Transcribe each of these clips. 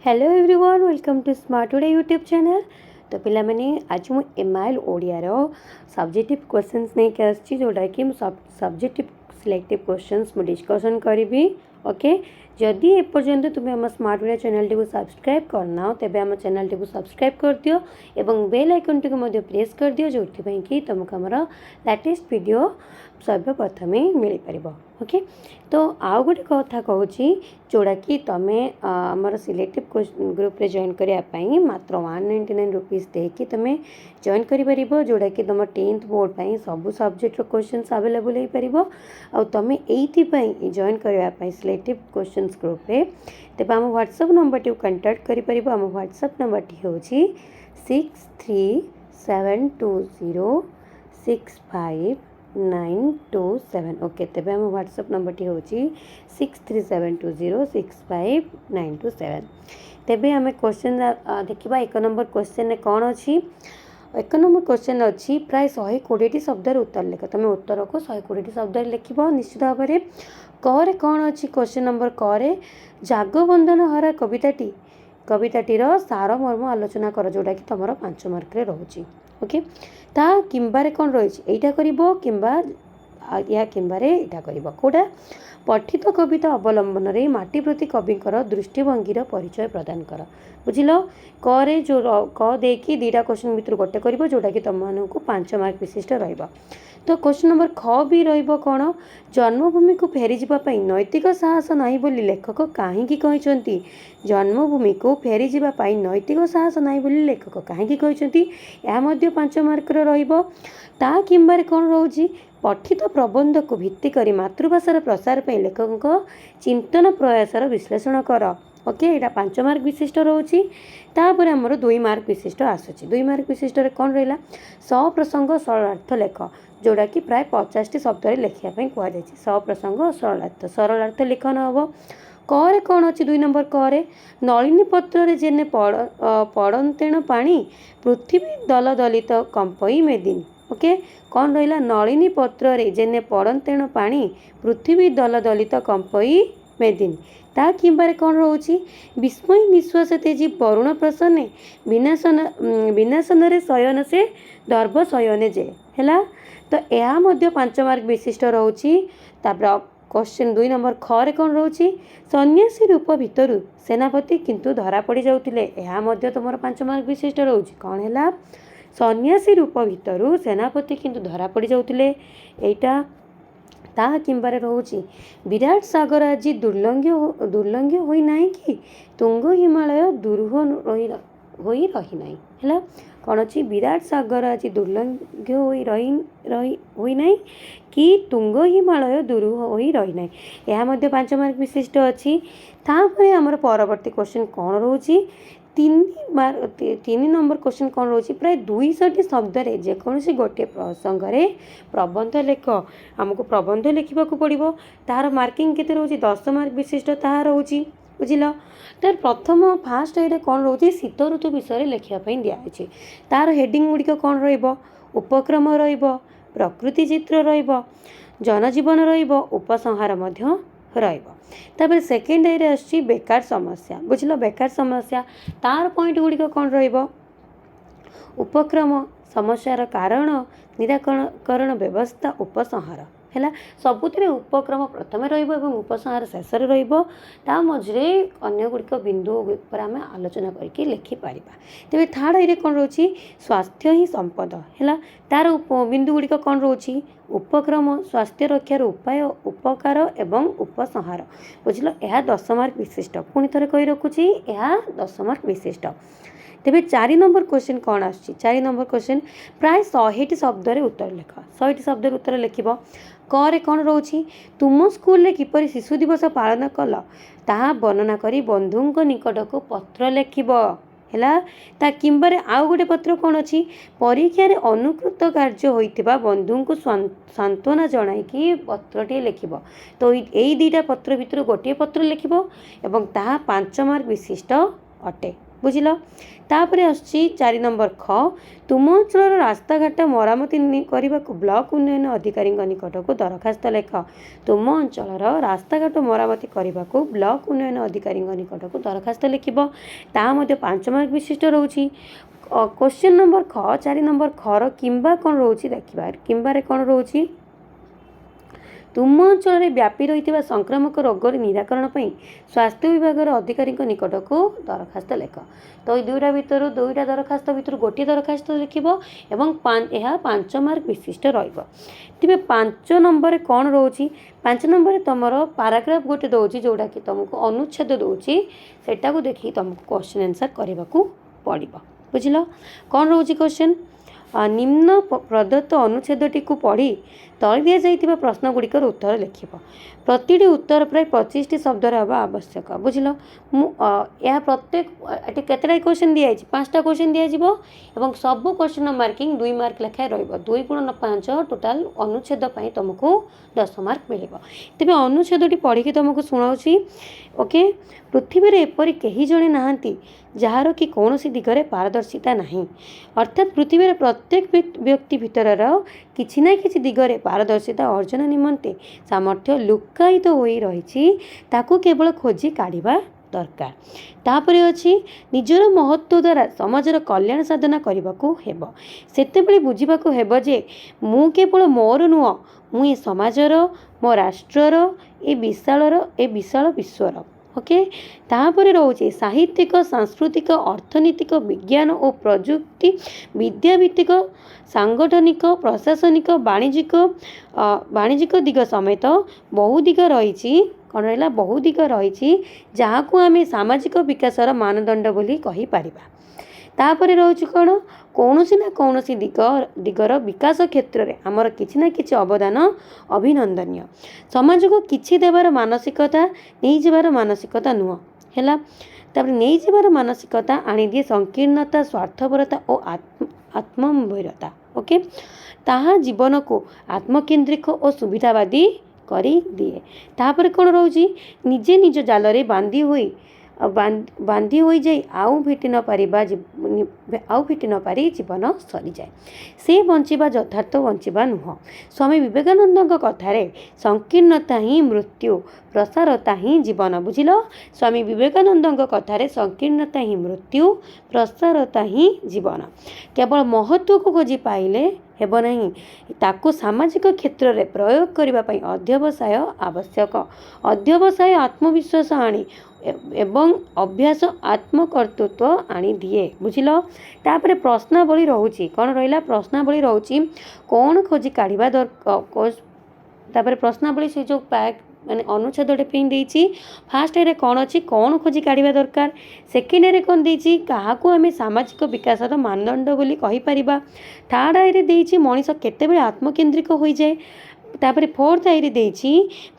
Hello everyone welcome to Smart Today YouTube channel. तो पिला माने आज मु एमआईएल ओडिया रो सब्जेक्टिव क्वेश्चंस नहीं के आछि जोटा कि मु सब्जेक्टिव सिलेक्टिव क्वेश्चंस मु डिस्कशन करिवि। ओके, जदि ए पर्यंत तुम आम स्मार्ट ओडिया चैनल टी को सब्सक्राइब करना तेबे आम चैनल टी को सब्सक्राइब कर दियो एवं बेल आइकन टी को मध्य प्रेस कर दियो जोथि पई कि तुमको हमर लेटेस्ट वीडियो सर्वप्रथम मिल पारिबो। ओके, तो आउ गोटे कथा कहूँ जोड़ा कि तुम्हें आमर सिलेक्टिव ग्रुप रे जॉइन करने मात्र 199 रुपीज देकी तुम्हें जॉइन कर जोड़ा कि तुम 10th बोर्ड पर सब सब्जेक्ट क्वेश्चन अवेलेबल हो पार आ तुम ये जॉइन करने सिलेक्टिव क्वेश्चन ग्रुप रे तेज आम व्हाट्सएप नंबर टी कंटाक्ट कर आम व्हाट्सएप नंबर टी हूँ 6372065927। ओके, तेज आम व्हाट्सएप नंबर टी हूँ 6372065927। तेबे आम क्वेश्चन देखा एक नंबर क्वेश्चन कौन अच्छी। एक नंबर क्वेश्चन अच्छी प्राय 120 शब्द उत्तर लिख। तुम उत्तर को 120 शब्द लिख निश्चित भाव में। क कौन अच्छी क्वेश्चन नंबर क जागबंधन हरा कविताटीर सार मर्म आलोचना कर जोटा कि तुम 5 मार्क रोचे। ओके, ता किंबारे कौन रही यहाँ कर या किंबारे यहाँ कर कौटा पठित कविता अवलंबन रे माटी प्रति कविंकर दृष्टिभंगीर परिचय प्रदान कर। बुझिल, क जो क देकी दीटा क्वेश्चन भितर गोटे कर जोटा कि तुम को 5 मार्क विशिष्ट रहिबा। तो क्वेश्चन नंबर ख भी रहिबो कौन जन्मभूमि को फेरी जावाई नैतिक साहस नहीं बोली लेखक कहीं कहते। जन्मभूमि को फेरी जावाई नैतिक साहस नहीं बोली लेखक कहीं कहते। यह 5 मार्क रहिबो। ता किंबारे कौन रोची पठित प्रबंध को भित्ति करी मातृभाषार प्रसार पर लेखक चिंतन प्रयासर विश्लेषण कर। ओके, यहाँ 5 मार्क विशिष्ट रोची। तापर आमर 2 मार्क विशिष्ट आसूची। 2 मार्क विशिष्ट कौन रहा सप्रसंग सरलार्थ लेख जोड़ा कि प्राय 50 शब्द लिखापी कहुई। सप्रसंग सरलार्थ लिखन हम। क कौन अच्छी 2 नंबर क नलिनी पत्र जेने पड़तेण पानी पृथ्वी दल दलित कंपई मेदिन। ओके, कौन रहा नलिनी पत्र जेने पड़तेण पानी पृथ्वी दल दलित कंपई मेदिन। ता किंबारे कौन रोची विस्मय निश्वास तेजी वरुण प्रसन्ने विनाशन रे शयन से दर्भ शयने जे है। तो यह 5 मार्क विशिष्ट रोची। क्वेश्चन 2 नंबर ख कौन रोची सन्यासी रूप भितर सेनापति किंतु धरा पड़ जाउतिले। यह तुम 5 मार्क विशिष्ट रोची। कौन है सन्यासी रूप भितर सेनापति किंतु धरा पड़ जाउतिले एटा। ता किंबारे रोची विराट सागर आज दुर्लंघ्य होई नाही कि तुंग हिमालय दुरूह होई रही नाही है। कौन अच्छी विराट सागर आज दुर्लंघ्य होई नाही कि तुंग हिमालय दुरूह होई रही नाही। यह 5 मार्क विशिष्ट अच्छी। तापर आमर परवर्ती क्वेश्चन कौन रोची 3 नंबर क्वेश्चन कौन रोची प्राय 200 शब्द जेकोसी गोटे प्रसंग में प्रबंध लेख। आमको प्रबंध लिखा पड़ो। तार मार्किंग केते रोची 10 मार्क विशिष्ट ताहा रोची। बुझिल, तार प्रथम फास्ट ये कौन रोची शीत ऋतु विषय लिखापी दिखाई। तार हेडिंग गुड़िक कौन रहिबो उपक्रम रहिबो प्रकृति चित्र रहिबो जनजीवन रहिबो उपसंहार मध्य रहिबो। तापर सेकेंड ये आछि बेकार समस्या। बुझिल, बेकार समस्या तार पॉइंट गुड़िक कौन रहिबो उपक्रम समस्यार कारण निराकरण व्यवस्था उपसंहार है। सबुतिर उपक्रम प्रथम रहिबो उपसंहार शेष रहिबो। ता मझे अन्य गुड़िक बिंदु पर आम आलोचना करके लिखिपर। तेज थर्ड ये कौन रोची स्वास्थ्य ही संपद है। तार बिंदु गुड़िक कौन रोची उपक्रम स्वास्थ्य रक्षार उपाय उपकार एवं उपसंहार। बुझल, यह 10 मार्क विशिष्ट। पुणी थे कही रखुची यह 10 मार्क विशिष्ट। तेरे 4 नंबर क्वेश्चन कौन आसुची 4 नंबर क्वेश्चन प्राय 100 शब्द उत्तर लिख। 100 शब्द उत्तर लिख। क कौन रोची तुम स्कूल रे किपरि शिशु दिवस पालन कल ताहा वर्णना करी बंधुंक निकट को पत्र लिखिब है। ता किंबारे आउ गोटे पत्र कौन अच्छी परीक्षा रे अनुकृत कार्य होइतिबा बंधु को सांत्वना जणाई पत्रटे लिखिब। तो यही 2टा पत्र भितर गोटे पत्र लिखिब एवं ताहा 5 मार्क विशिष्ट अटे। बुझिल। तापर आसुची 4 नंबर ख तुम अंचल रास्ताघाट मरामती करने को ब्लॉक उन्नयन अधिकारी निकट को दरखास्त लेख। तुम अंचल रास्ताघाट मरामती करने को ब्लॉक उन्नयन अधिकारी निकट को दरखास्त लिखिब। ता मध्य 5 मार्क विशिष्ट रोची। क्वेश्चन नंबर ख 4 नंबर खर किंबा कौन रोची देखिबा। किंबारे कौन रोची तुम अंचल व्यापी रही संक्रामक रोगर निराकरण स्वास्थ्य विभाग अधिकारी निकट को दरखास्त लेख। तो ये दुईटा दरखास्त भितर गोटे दरखास्त लिखिब एवं 5 मार्क विशिष्ट रे। 5 नंबर कौन रोची 5 नंबर तुमर पाराग्राफ गोटे दौर जोटा कि तुमको अनुच्छेद दूसरी सेटा को देखिए तुमको क्वेश्चन आंसर करने को पड़ो। बुझिल कौन रोची क्वेश्चन निम्न प्रदत्त अनुच्छेदटी को पढ़ी तले दि जाइथिबा प्रश्न गुड़िकर उत्तर लिखिब। प्रतिटी उत्तर प्राय 25 शब्द हवा आवश्यक। बुझिल यह प्रत्येक ये केतटा क्वेश्चन दिया 5टा क्वेश्चन दिया एवं सब क्वेश्चन मार्किंग 2 मार्क लेखाएं रहिबो। 2 × 5 टोटाल अनुच्छेद पई तुमको 10 मार्क मिलिबो। तेबे अनुच्छेदटी पढ़ी तुमको सुनाउची। ओके पृथ्वी रे एपरि केही जणे नाहंती जार कि कौनसी दिगरे पारदर्शिता नहीं। अर्थात पृथ्वी रे प्रत्येक व्यक्ति भितर किछि ना किछि दिगरे पारदर्शिता अर्जन निमंते सामर्थ्य लुकायित होई रहिछि ताकू केवल खोजी काढ़िबा दरकार। तापरे अछि निजर महत्व द्वारा समाजर कल्याण साधना करबाकू हेबो। सेतेबेले बुझिबाकू हेबो जे मु केवल मोर नुह मु ए समाजर मो राष्ट्रर ए विशाल विश्वर। ओके तापरे रोचे साहित्यिक सांस्कृतिक अर्थनीतिक विज्ञान और प्रजुक्ति विद्याभित्तिक सांगठनिक प्रशासनिक वाणिज्यिक दिग समेत बहु दिग रही कौन रहा बहु दिग रही जहाँ को आम सामाजिक विकासर मानदंड बोली कहि पारिबा। तापरे रोचे कौन कौनसी ना कौनसी दिगर विकास क्षेत्र में आमर किछि ना किछि अवदान अभिनंदनीय। समाज को किछि देवार मानसिकता नहीं जबार मानसिकता नुह है। तापर नहीं जबार मानसिकता आनी दिए संकीर्णता स्वार्थपरता और आत्मनिर्भरता। ओके ताहा जीवन को आत्मकेन्द्रिक और सुविधावादी करी दिए। तापर कौन रोची निजे निज जाल रे बांधी हो जाए आउ फिटी न पारी जीवन सरी जाए। से बंचिबा यथार्थ बंचिबा नुह। स्वामी विवेकानंद कथारे संकीर्णता ही मृत्यु प्रसारता ही जीवन। बुझिल स्वामी विवेकानंद कथारे संकीर्णता ही मृत्यु प्रसारता ही जीवन। केवल महत्व को खोजी पाइले हेब नहीं ताकू सामाजिक क्षेत्र में प्रयोग करने अध्यवसाय आवश्यक। अध्यवसाय आत्मविश्वास आनी एवं अभ्यास आत्मकर्तृत्व आनी दिए। बुझिल तापर प्रश्नावली रोची कौन रहा प्रश्नावली रोची कौन खोजी काढ़ा दरकार। तापर प्रश्नावली से जो पैक माने अनुच्छेदटे पे फास्ट ए कौन अच्छी कौन खोजी काढ़ा दरकार। सेकेंड ए कौन देती क्या आम सामाजिक विकासर मानदंड बोली कहि परिबा। थर्ड आईरे देती मनीष केतेबेले आत्मकेन्द्रिक हो जाए। तापर फोर्थ आईरे देती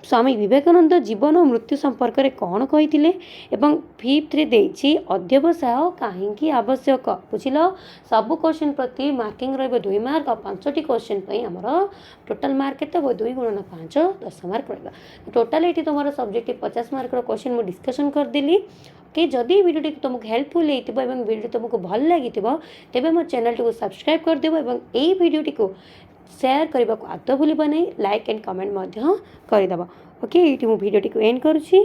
स्वामी विवेकानंद जीवन और मृत्यु संपर्क में कौन कही एवं फिफ्थ रे देती अध्यवसाय कहीं आवश्यक। बुझिल सब क्वेश्चन प्रति मार्किंग रही 2 मार्क और 5टी क्वेश्चन पर आमर टोटाल मार्क के 2 × 5 10 मार्क रहा। टोटाल ये तुम सब्जेक्ट 50 मार्क क्वेश्चन मुझे डिस्कसन करदेली कि जदि वीडियो तुमको हेल्पफुल होती है वीडियो तुमको भल लगी तेज मो चैनल को सब्सक्राइब करदेव और यही वीडियो को शेयर करने को आदौ भूल नहीं लाइक एंड कमेंट करदेव। ओके ये वीडियो को एंड करुँची।